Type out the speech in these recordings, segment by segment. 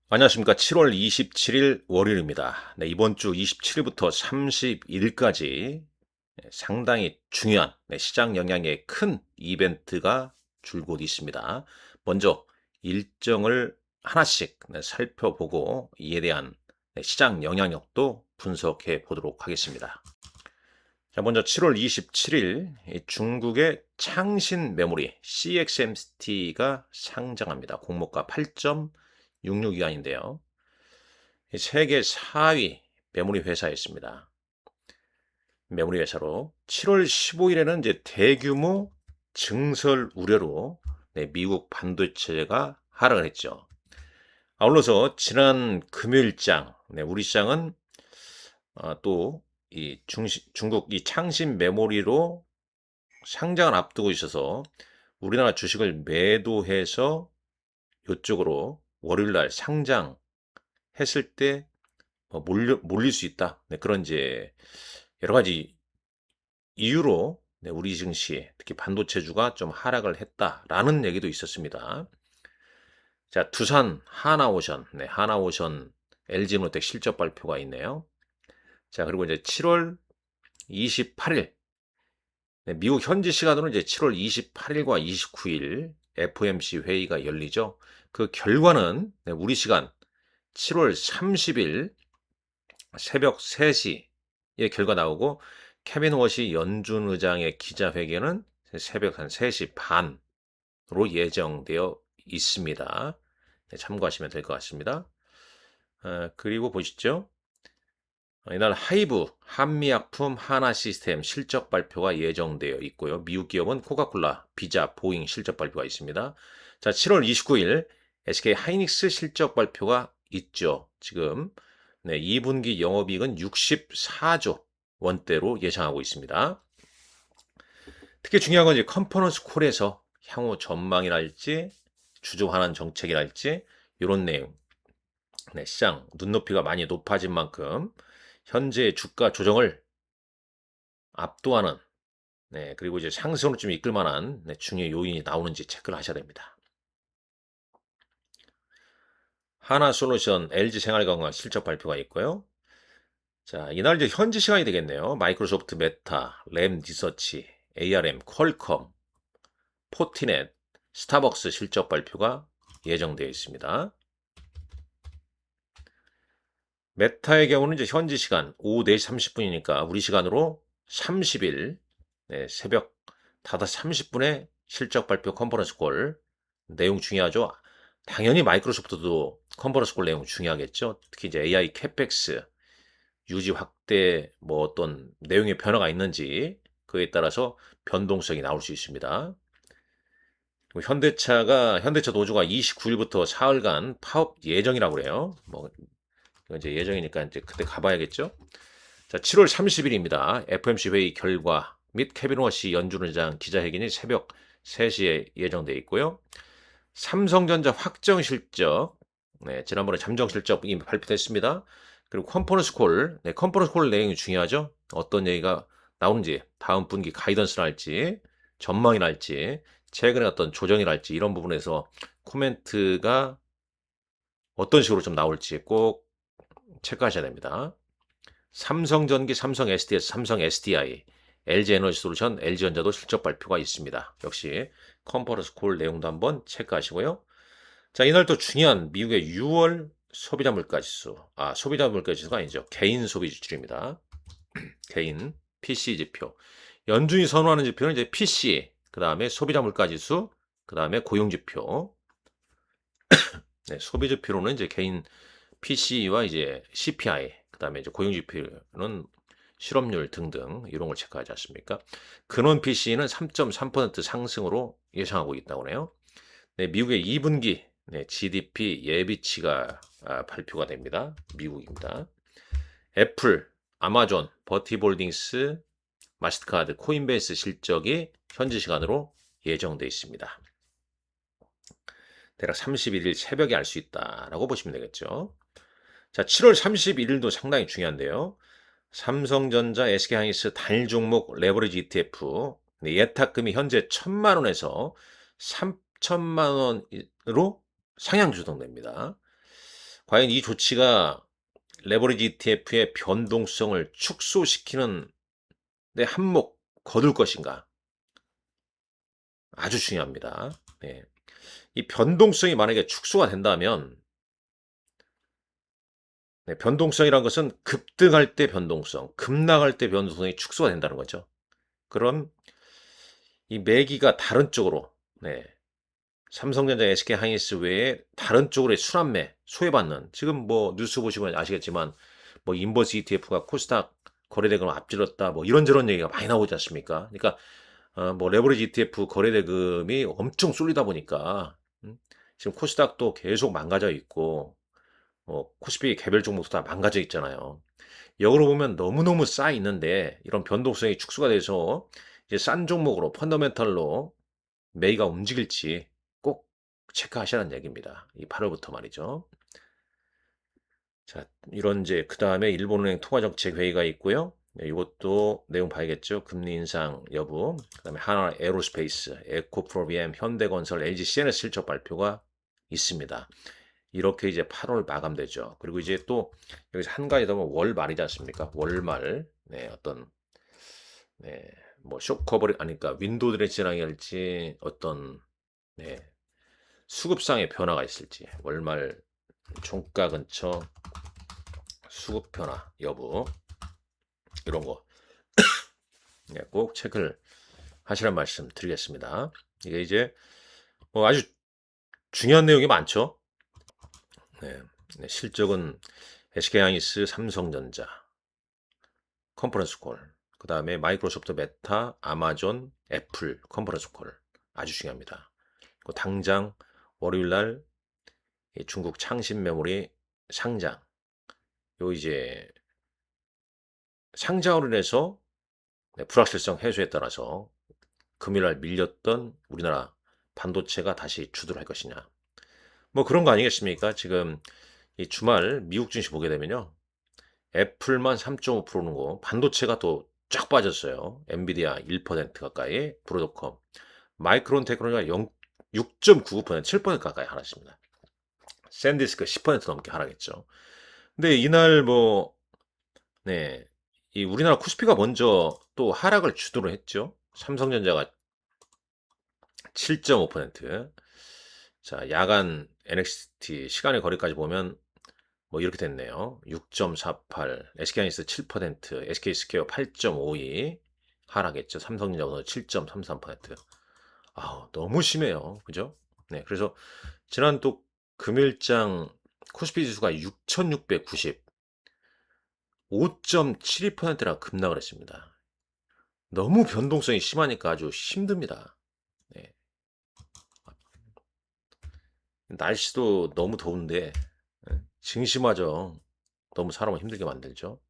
안녕하십니까. 7월 27일 월요일입니다. 네, 이번 주 27일부터 31일까지 상당히 중요한 시장 영향의 큰 이벤트가 줄곧 있습니다. 먼저 일정을 하나씩 살펴보고 이에 대한 시장 영향력도 분석해 보도록 하겠습니다. 자, 먼저 7월 27일 중국의 창신 메모리 CXMT가 상장합니다. 공모가 8.66위안인데요. 세계 4위 메모리 회사였습니다. 메모리 회사로 7월 15일에는 이제 대규모 증설 우려로 미국 반도체가 하락을 했죠. 아울러서 지난 금요일장 우리 시장은 또 이 중국 이 창신 메모리로 상장을 앞두고 있어서 우리나라 주식을 매도해서 이쪽으로 월요일날 상장했을 때 몰릴 수 있다. 그런 이제 여러 가지 이유로 우리 증시, 특히 반도체주가 좀 하락을 했다라는 얘기도 있었습니다. 자, 두산 하나오션, 하나오션 LG노텍 실적 발표가 있네요. 자, 그리고 이제 7월 28일, 미국 현지 시간으로 이제 7월 28일과 29일 FOMC 회의가 열리죠. 그 결과는 우리 시간 7월 30일 새벽 3시에 결과 나오고 케빈 워시 연준 의장의 기자회견은 새벽 한 3시 반으로 예정되어 있습니다. 참고하시면 될 것 같습니다. 그리고 보시죠. 이날 하이브, 한미약품, 하나시스템 실적 발표가 예정되어 있고요. 미국 기업은 코카콜라, 비자, 보잉 실적 발표가 있습니다. 자, 7월 29일 SK 하이닉스 실적 발표가 있죠. 지금 2분기 영업이익은 64조 원대로 예상하고 있습니다. 특히 중요한 건 이제 컨퍼런스 콜에서 향후 전망이랄지 주주 환원 정책이랄지 이런 내용 시장 눈높이가 많이 높아진 만큼 현재 주가 조정을 압도하는 그리고 이제 상승으로 좀 이끌 만한 중요 요인이 나오는지 체크를 하셔야 됩니다. 하나솔루션, LG생활건강 실적 발표가 있고요. 자, 이날 이제 현지 시간이 되겠네요. 마이크로소프트, 메타, 램 리서치, ARM, 퀄컴, 포티넷, 스타벅스 실적 발표가 예정되어 있습니다. 메타의 경우는 이제 현지 시간 오후 4시 30분이니까 우리 시간으로 30일 새벽 5시 30분에 실적 발표 컨퍼런스 콜 내용 중요하죠. 당연히 마이크로소프트도 컨퍼런스 콜 내용 중요하겠죠. 특히 이제 AI 캐펙스 유지 확대 뭐 어떤 내용의 변화가 있는지 그에 따라서 변동성이 나올 수 있습니다. 현대차 노조가 29일부터 사흘간 파업 예정이라고 그래요. 뭐 이건 이제 예정이니까 이제 그때 가봐야겠죠. 자, 7월 30일입니다. FOMC 회의 결과 및 케빈 워시 연준 의장 기자회견이 새벽 3시에 예정돼 있고요. 삼성전자 확정 실적, 지난번에 잠정 실적 이미 발표됐습니다. 그리고 컨퍼런스 콜 내용이 중요하죠. 어떤 얘기가 나오는지, 다음 분기 가이던스를 할지, 전망이 날지, 최근에 어떤 조정이 날지 이런 부분에서 코멘트가 어떤 식으로 좀 나올지 꼭 체크하셔야 됩니다. 삼성전기, 삼성 SDS, 삼성 SDI, LG에너지솔루션, LG전자도 실적 발표가 있습니다. 역시 컨퍼런스 콜 내용도 한번 체크하시고요. 자, 이날 또 중요한 미국의 6월 소비자 물가지수. 소비자 물가지수가 아니죠. 개인 소비 지출입니다. 개인 PC 지표. 연준이 선호하는 지표는 이제 PC, 그 다음에 소비자 물가지수, 그 다음에 고용 지표. 소비 지표로는 이제 개인 PC와 이제 CPI, 그 다음에 이제 고용 지표는 실업률 등등 이런 걸 체크하지 않습니까? 근원 PC는 3.3% 상승으로 예상하고 있다고 하네요. 미국의 2분기 GDP 예비치가 발표가 됩니다. 미국입니다. 애플, 아마존, 버티볼딩스, 마스터카드, 코인베이스 실적이 현지 시간으로 예정되어 있습니다. 대략 31일 새벽에 알 수 있다라고 보시면 되겠죠. 자, 7월 31일도 상당히 중요한데요. 삼성전자, SK하이닉스 단일 종목 레버리지 ETF 예탁금이 현재 1,000만 원에서 3천만 원으로 상향 조정됩니다. 과연 이 조치가 레버리지 ETF의 변동성을 축소시키는 데 한몫 거둘 것인가? 아주 중요합니다. 네. 이 변동성이 만약에 축소가 된다면, 네, 변동성이란 것은 급등할 때 변동성, 급락할 때 변동성이 축소가 된다는 거죠. 그럼 이 매기가 다른 쪽으로, 네, 삼성전자, SK하이닉스 외에 다른 쪽으로의 순환매 소외받는, 지금 뭐 뉴스 보시면 아시겠지만 뭐 인버스 ETF가 코스닥 거래대금을 앞질렀다, 뭐 이런저런 얘기가 많이 나오지 않습니까? 그러니까 뭐 레버리지 ETF 거래대금이 엄청 쏠리다 보니까 지금 코스닥도 계속 망가져 있고 코스피 개별 종목도 다 망가져 있잖아요. 역으로 보면 너무너무 쌓여 있는데 이런 변동성이 축소가 돼서 이제 싼 종목으로 펀더멘탈로 매기가 움직일지 꼭 체크하시라는 얘기입니다. 이 8월부터 말이죠. 자, 이런 이제 그다음에 일본은행 통화정책 회의가 있고요. 네, 이것도 내용 봐야겠죠. 금리 인상 여부. 그다음에 하나 에어로스페이스, 에코프로비엠, 현대건설, LG CNS 실적 발표가 있습니다. 이렇게 이제 8월 마감되죠. 그리고 이제 또 여기서 한 가지 더 보면 월 말이지 않습니까? 월말. 네, 어떤 네, 뭐 쇼커버리 아니 그러니까 윈도우 드레스랑이 할지 어떤 네, 수급상의 변화가 있을지 월말 종가 근처 수급 변화 여부 이런 거 네, 꼭 체크를 하시란 말씀 드리겠습니다. 이게 이제 뭐 아주 중요한 내용이 많죠. 네, 네, 실적은 SK하이닉스, 삼성전자, 컨퍼런스 콜, 그 다음에 마이크로소프트, 메타, 아마존, 애플 컨퍼런스 콜 아주 중요합니다. 당장 월요일 날 중국 창신 메모리 상장, 요 이제 상장으로 인해서 네, 불확실성 해소에 따라서 금일날 밀렸던 우리나라 반도체가 다시 주도할 것이냐. 뭐 그런 거 아니겠습니까? 지금 이 주말 미국 증시 보게 되면요. 애플만 3.5%는 거, 반도체가 또 쫙 빠졌어요. 엔비디아 1% 가까이, 브로드컴, 마이크론 테크놀로지가 6.99%, 7% 가까이 하락했습니다. 샌디스크 10% 넘게 하락했죠. 근데 이날 뭐, 네, 이 우리나라 코스피가 먼저 또 하락을 주도를 했죠. 삼성전자가 7.5%. 자, 야간 NXT 시간의 거리까지 보면 뭐 이렇게 됐네요. 6.48, SK하이닉스 7%, SK스퀘어 8.52 하락했죠. 삼성전자 오늘 7.33%. 아우, 너무 심해요. 그죠? 네, 그래서 지난 또 금일장 코스피 지수가 6,690, 5.72%나 급락을 했습니다. 너무 변동성이 심하니까 아주 힘듭니다. 네. 날씨도 너무 더운데 증시마저 너무 사람을 힘들게 만들죠.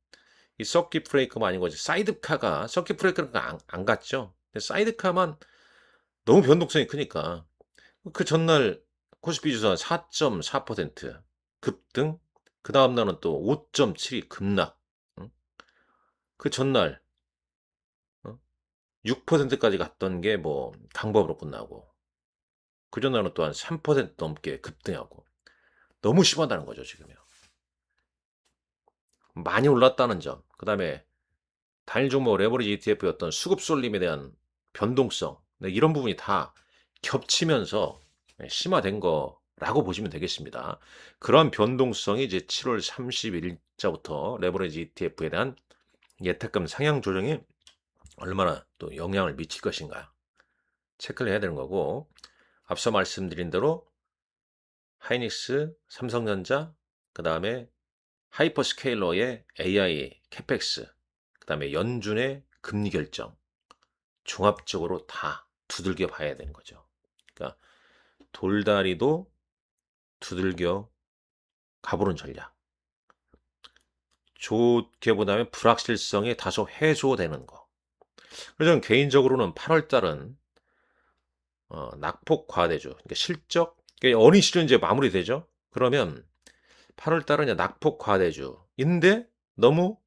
이 서킷 브레이커만 아닌 거지. 사이드카가 서킷 브레이커는 안 갔죠. 근데 사이드카만 너무 변동성이 크니까 그 전날 코스피 지수가 4.4% 급등, 그 다음 날은 또 5.72 급락. 응? 그 전날 6%까지 갔던 게 뭐 강법으로 끝나고 그 전날은 또한 3% 넘게 급등하고 너무 심하다는 거죠 지금요. 많이 올랐다는 점. 그 다음에 단일 종목 레버리지 ETF의 어떤 수급 쏠림에 대한 변동성, 네, 이런 부분이 다 겹치면서 네, 심화된 거라고 보시면 되겠습니다. 그런 변동성이 이제 7월 31일자부터 레버리지 ETF에 대한 예탁금 상향 조정이 얼마나 또 영향을 미칠 것인가 체크를 해야 되는 거고, 앞서 말씀드린 대로 하이닉스, 삼성전자, 그 다음에 하이퍼스케일러의 AI 캐펙스, 그 다음에 연준의 금리 결정, 종합적으로 다 두들겨 봐야 되는 거죠. 그러니까 돌다리도 두들겨 가보는 전략. 좋게 보다면 불확실성이 다소 해소되는 거. 그래서 저는 개인적으로는 8월 달은 낙폭 과대주, 그러니까 실적, 그러니까 어린 시즌 이제 마무리되죠. 그러면 8월 달은 이제 낙폭 과대주인데 너무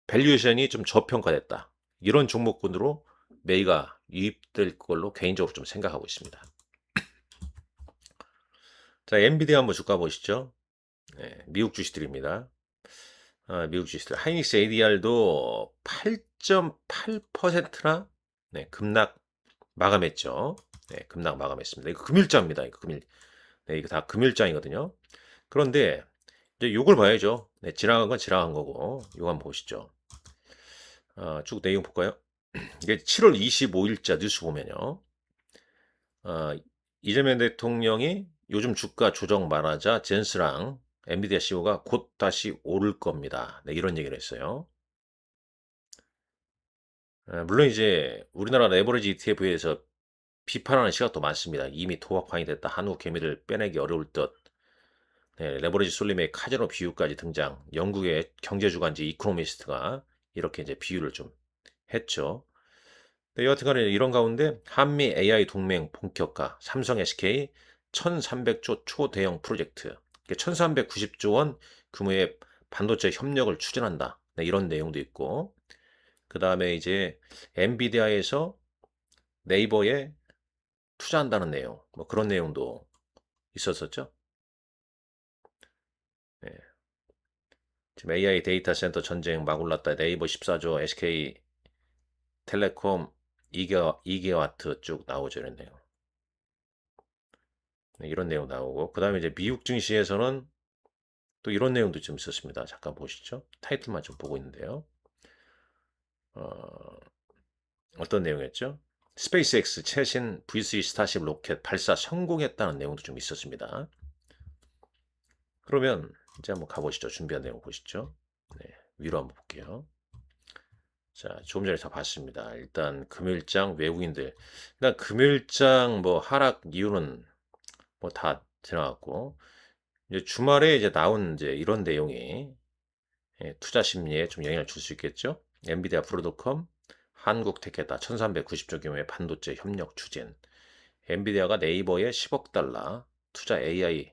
밸류에이션이 좀 저평가됐다. 이런 종목군으로 매기가 유입될 걸로 개인적으로 좀 생각하고 있습니다. 자, 엔비디아 한번 주가 보시죠. 네, 미국 주식들입니다. 미국 주식들. 하이닉스 ADR도 8.8%나 네, 급락 마감했죠. 네, 급락 마감했습니다. 이거 금일장입니다. 이거 금일. 네, 이거 다 금일장이거든요. 그런데 이제 요걸 봐야죠. 네, 지나간 건 지나간 거고. 요거 한번 보시죠. 쭉 내용 볼까요? 이게 7월 25일자 뉴스 보면요. 어, 이재명 대통령이 요즘 주가 조정 말하자 젠스랑 엔비디아 CEO가 곧 다시 오를 겁니다. 네, 이런 얘기를 했어요. 물론 이제 우리나라 레버리지 ETF에서 비판하는 시각도 많습니다. 이미 도박판이 됐다. 한국 개미를 빼내기 어려울 듯. 네, 레버리지 솔림의 카지노 비유까지 등장. 영국의 경제주간지 이코노미스트가 이렇게 이제 비유를 좀 했죠. 네, 여하튼간에 이런 가운데 한미 AI 동맹 본격화, 삼성 SK 1,300조 초대형 프로젝트, 1,390조 원 규모의 반도체 협력을 추진한다. 네, 이런 내용도 있고, 그 다음에 이제 엔비디아에서 네이버에 투자한다는 내용, 뭐 그런 내용도 있었었죠. 네, 지금 AI 데이터 센터 전쟁 막 올랐다. 네이버 14조, SK 텔레콤 2기가와트 쭉 나오죠. 이런 내용. 네, 이런 내용 나오고, 그 다음에 이제 미국 증시에서는 또 이런 내용도 좀 있었습니다. 잠깐 보시죠. 타이틀만 좀 보고 있는데요. 어, 어떤 내용이었죠? 스페이스X 최신 V3 스타쉽 로켓 발사 성공했다는 내용도 좀 있었습니다. 그러면 이제 한번 가보시죠. 준비한 내용 보시죠. 네, 위로 한번 볼게요. 자, 조금 전에 다 봤습니다. 일단 금요일장 외국인들. 일단 금요일장 뭐 하락 이유는 뭐 다 지나갔고, 이제 주말에 이제 나온 이제 이런 내용이 투자 심리에 좀 영향을 줄 수 있겠죠. 엔비디아 브로드컴 한국 테케다 1390조 규모의 반도체 협력 추진. 엔비디아가 네이버에 10억 달러 투자 AI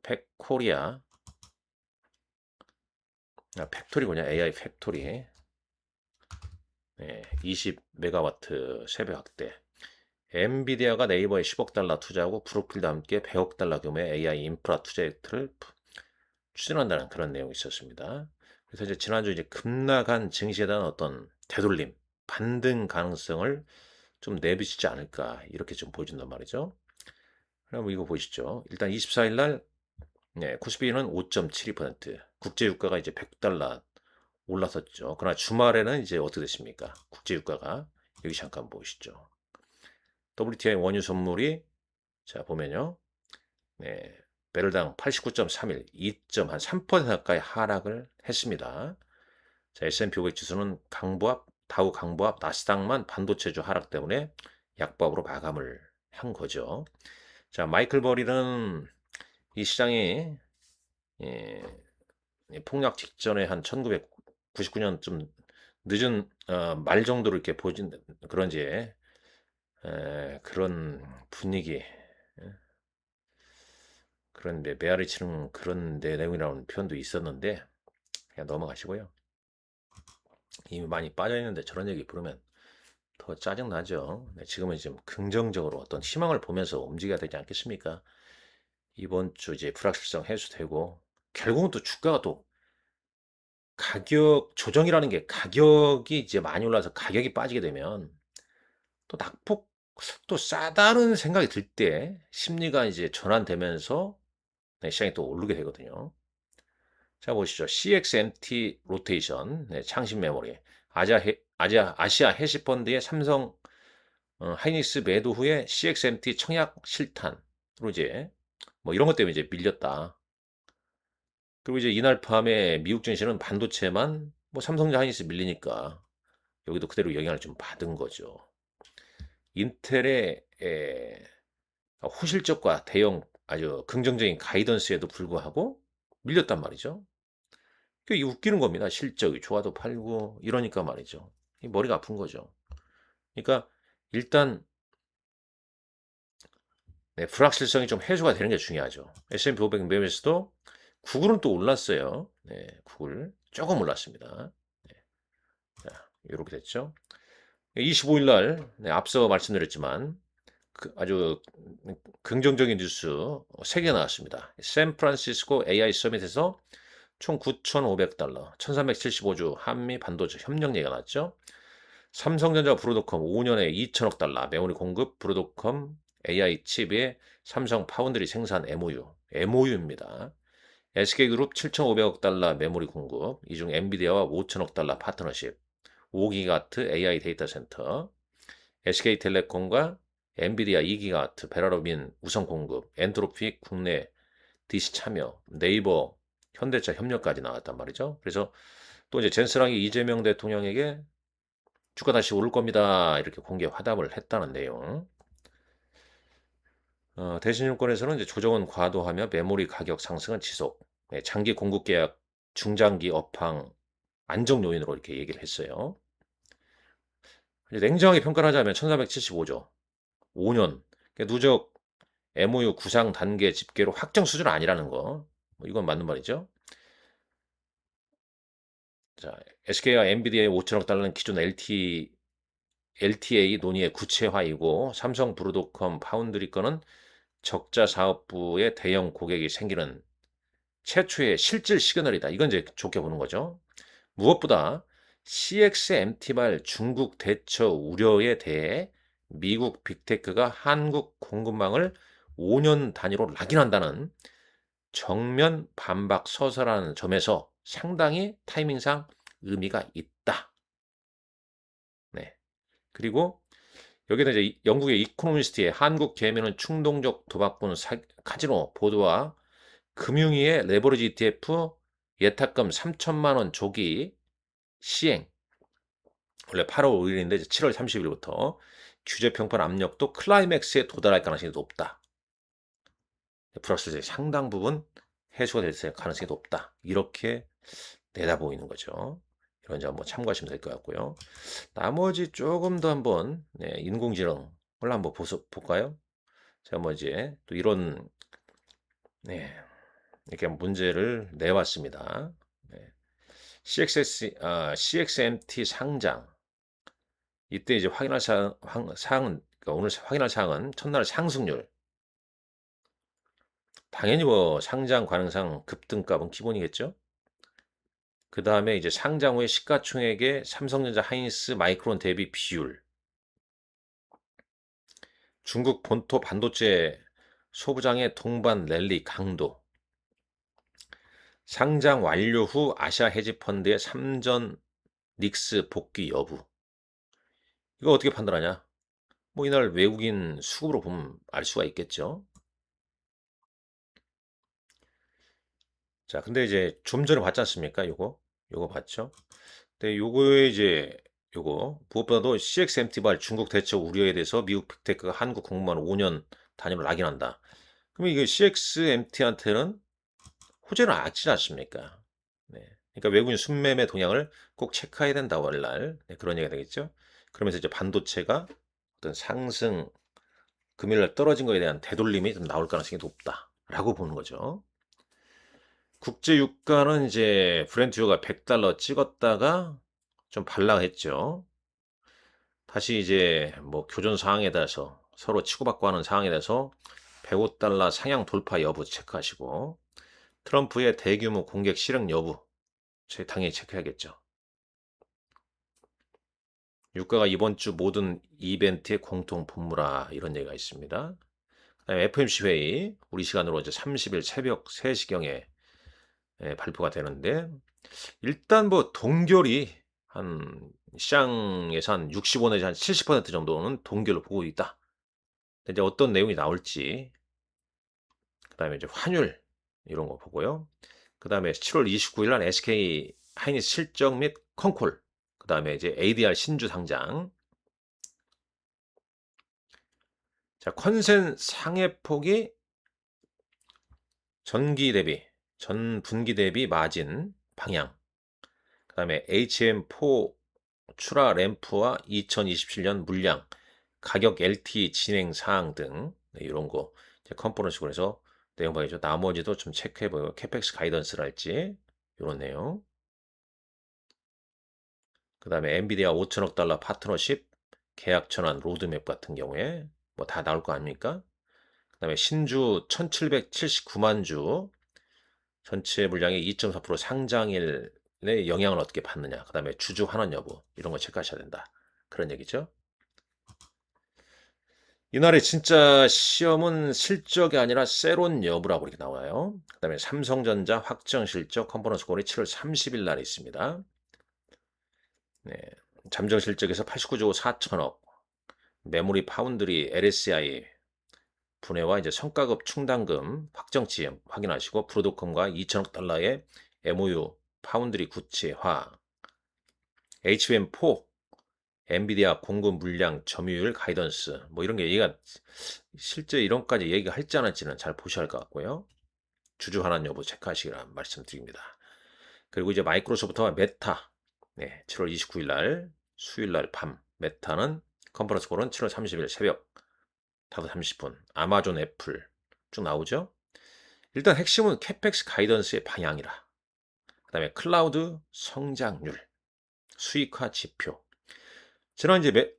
팩코리아 팩토리군요. AI 팩토리 20메가와트 세배 확대. 엔비디아가 네이버에 10억 달러 투자하고 브로필과 함께 100억 달러 규모의 AI 인프라 투자를 추진한다는 그런 내용이 있었습니다. 그래서 이제 지난주 이제 급락한 증시에 대한 어떤 되돌림, 반등 가능성을 좀 내비치지 않을까 이렇게 좀 보여준단 말이죠. 그럼 이거 보시죠. 일단 24일 날 코스피는 5.72%, 국제 유가가 이제 100달러 올랐었죠. 그러나 주말에는 이제 어떻게 됐습니까? 국제 유가가 여기 잠깐 보시죠. WTI 원유 선물이 자 보면요. 네, 배럴당 89.31, 2.3% 가까이 하락을 했습니다. 자, S&P 500 지수는 강보합, 다우 강보합, 나스닥만 반도체주 하락 때문에 약보합으로 마감을 한 거죠. 자, 마이클 버릴은 이 시장이 예, 폭락 직전에 한 1999년 좀 늦은 말 정도로 이렇게 보진 그런지 그런 분위기 그런데 메아리 치는 그런 내용이라는 표현도 있었는데 그냥 넘어가시고요. 이미 많이 빠져 있는데 저런 얘기 부르면 더 짜증 나죠. 네, 지금은 좀 긍정적으로 어떤 희망을 보면서 움직여야 되지 않겠습니까? 이번 주 이제 불확실성 해소되고 결국은 또 주가가 또 가격 조정이라는 게 가격이 이제 많이 올라서 가격이 빠지게 되면 또 낙폭 또 싸다는 생각이 들 때 심리가 이제 전환되면서 네, 시장이 또 오르게 되거든요. 자 보시죠. CXMT 로테이션 창신 메모리 아시아 해시펀드의 삼성 하이닉스 매도 후에 CXMT 청약 실탄으로 이제 뭐 이런 것 때문에 이제 밀렸다. 그리고 이제 이날 밤에 미국 증시는 반도체만 뭐 삼성전자 하이닉스 밀리니까 여기도 그대로 영향을 좀 받은 거죠. 인텔의 호실적과 대형 아주 긍정적인 가이던스에도 불구하고 밀렸단 말이죠. 이 웃기는 겁니다. 실적이 좋아도 팔고 이러니까 말이죠. 머리가 아픈 거죠. 그러니까 일단 불확실성이 좀 해소가 되는 게 중요하죠. S&P 500 매매수도 구글은 또 올랐어요. 네, 구글 조금 올랐습니다. 네, 자, 이렇게 됐죠. 25일 날 앞서 말씀드렸지만 아주 긍정적인 뉴스 3개 나왔습니다. 샌프란시스코 AI 서밋에서 총 9,500달러, 1375주 한미 반도체 협력 얘기가 나왔죠. 삼성전자 브로드컴 5년에 2천억 달러 메모리 공급 브로드컴 AI 칩에 삼성 파운드리 생산 MOU입니다. SK그룹 7,500억 달러 메모리 공급, 이 중 엔비디아와 5천억 달러 파트너십, 5기가와트 AI 데이터 센터, SK텔레콤과 엔비디아 2기가와트 베라로빈 우선 공급, 엔트로피 국내 DC 참여, 네이버 현대차 협력까지 나왔단 말이죠. 그래서 또 이제 젠스랑이 이재명 대통령에게 주가 다시 오를 겁니다. 이렇게 공개 화답을 했다는 내용. 대신증권에서는 이제 조정은 과도하며 메모리 가격 상승은 지속, 네, 장기 공급 계약 중장기 업황 안정 요인으로 이렇게 얘기를 했어요. 이제 냉정하게 평가를 하자면 1475조, 5년, 누적 MOU 구상 단계 집계로 확정 수준 아니라는 거. 뭐 이건 맞는 말이죠. 자, SK와 엔비디아의 5천억 달러는 기존 LTA 논의의 구체화이고 삼성 브로드컴 파운드리 거는 적자 사업부의 대형 고객이 생기는 최초의 실질 시그널이다. 이건 이제 좋게 보는 거죠. 무엇보다 CXMT발 중국 대처 우려에 대해 미국 빅테크가 한국 공급망을 5년 단위로 락인한다는 정면 반박 서서라는 점에서 상당히 타이밍상 의미가 있다. 네. 그리고 여기는 이제 영국의 이코노미스트의 한국 개미는 충동적 도박꾼 카지노 보도와 금융위의 레버리지 ETF 예탁금 3천만 원 조기 시행. 원래 8월 5일인데 7월 30일부터 규제 평판 압력도 클라이맥스에 도달할 가능성이 높다. 불확실성이 상당 부분 해소가 될 가능성이 높다. 이렇게 내다보이는 거죠. 이런 점 한번 참고하시면 될 것 같고요. 나머지 조금 더 한번 인공지능을 한번 볼까요? 제가 뭐 이제 또 이런 이렇게 문제를 내왔습니다. CXMT 상장. 이때 이제 확인할 사항은 그러니까 오늘 확인할 사항은 첫날 상승률. 당연히 뭐 상장 가능성 급등값은 기본이겠죠. 그 다음에 이제 상장 후에 시가총액의 삼성전자 하이닉스 마이크론 대비 비율. 중국 본토 반도체 소부장의 동반 랠리 강도. 상장 완료 후 아시아 헤지펀드의 삼전 닉스 복귀 여부. 이거 어떻게 판단하냐? 뭐 이날 외국인 수급으로 보면 알 수가 있겠죠. 자, 근데 이제 좀 전에 봤지 않습니까? 요거 봤죠? 근데 요거에 이제 요거 무엇보다도 CXMT발 중국 대처 우려에 대해서 미국 빅테크가 한국 공무원 5년 단위로 낙인한다. 그러면 이게 CXMT한테는 호재는 악지 않습니까? 네. 그러니까 외국인 순매매 동향을 꼭 체크해야 된다 월날 그런 얘기가 되겠죠. 그러면서 이제 반도체가 어떤 상승 금일날 떨어진 거에 대한 되돌림이 좀 나올 가능성이 높다라고 보는 거죠. 국제 유가는 이제 브렌트유가 100달러 찍었다가 좀 반락했죠. 다시 이제 뭐 교전 상황에 대해서 서로 치고받고 하는 상황에 대해서 105달러 상향 돌파 여부 체크하시고 트럼프의 대규모 공격 실행 여부 당연히 체크해야겠죠. 유가가 이번 주 모든 이벤트의 공통 분모라 이런 얘기가 있습니다. FOMC 회의 우리 시간으로 이제 30일 새벽 3시경에 발표가 되는데 일단 뭐 동결이 한 시장에서 한 65 내지 한 70% 정도는 동결로 보고 있다. 이제 어떤 내용이 나올지 그다음에 이제 환율 이런 거 보고요. 그다음에 7월 29일 날 SK 하이닉스 실적 및 컨콜 그다음에 이제 ADR 신주 상장. 자, 컨센 상해폭이 전 분기 대비 마진 방향. 그다음에 HM4 출하 램프와 2027년 물량, 가격 LT 진행 사항 등 이런 거 컴포넌트식으로 해서 내용 봐야죠. 나머지도 좀 체크해보고 캐펙스 가이던스랄지 이런 내용. 그 다음에 엔비디아 5천억 달러 파트너십 계약 전환 로드맵 같은 경우에 뭐 다 나올 거 아닙니까? 그다음에 신주 1779만 주 전체 물량의 2.4% 상장일에 영향을 어떻게 받느냐. 그다음에 주주 환원 여부 이런 거 체크하셔야 된다. 그런 얘기죠. 이날의 진짜 시험은 실적이 아니라 세론 여부라고 이렇게 나와요. 그다음에 삼성전자 확정 실적 컨퍼런스 콜이 7월 30일 날에 있습니다. 네, 잠정 실적에서 89조 4천억, 메모리 파운드리 LSI 분해와 이제 성과급 충당금 확정치 확인하시고 브로드컴과 2천억 달러의 MOU 파운드리 구체화, HBM4 엔비디아 공급 물량 점유율 가이던스 뭐 이런 게 얘가 실제 이런까지 얘기가 할지 안 할지는 잘 보셔야 할 것 같고요. 주주 환원 여부 체크하시기라 말씀드립니다. 그리고 이제 마이크로소프트와 메타 7월 29일 날 수요일 날 밤 메타는 컨퍼런스 콜은 7월 30일 새벽 5시 30분 아마존 애플 쭉 나오죠. 일단 핵심은 캐펙스 가이던스의 방향이라. 그다음에 클라우드 성장률, 수익화 지표. 지난 이제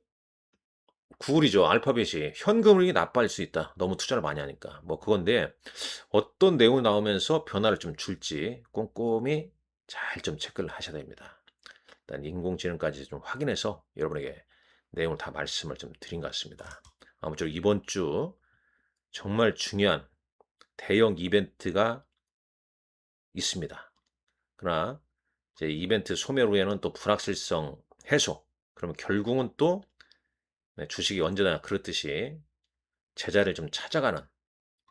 구글이죠. 알파벳이 현금흐름이 나빠질 수 있다. 너무 투자를 많이 하니까. 뭐 그건데 어떤 내용이 나오면서 변화를 좀 줄지 꼼꼼히 잘 좀 체크를 하셔야 됩니다. 일단 인공지능까지 좀 확인해서 여러분에게 내용을 다 말씀을 좀 드린 것 같습니다. 아무쪼록 이번 주 정말 중요한 대형 이벤트가 있습니다. 그러나 이제 이벤트 소멸 후에는 또 불확실성 해소. 그러면 결국은 또 주식이 언제나 그렇듯이 제자리를 좀 찾아가는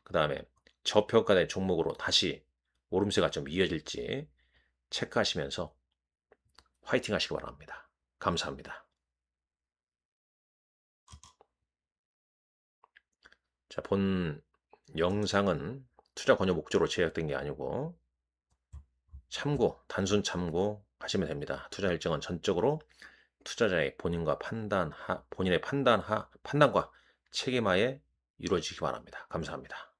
그 다음에 저평가된 종목으로 다시 오름세가 좀 이어질지 체크하시면서 화이팅 하시기 바랍니다. 감사합니다. 자, 본 영상은 투자 권유 목적으로 제작된 게 아니고 참고, 단순 참고 하시면 됩니다. 투자 일정은 전적으로 투자자의 본인의 판단과 책임하에 이루어지기 바랍니다. 감사합니다.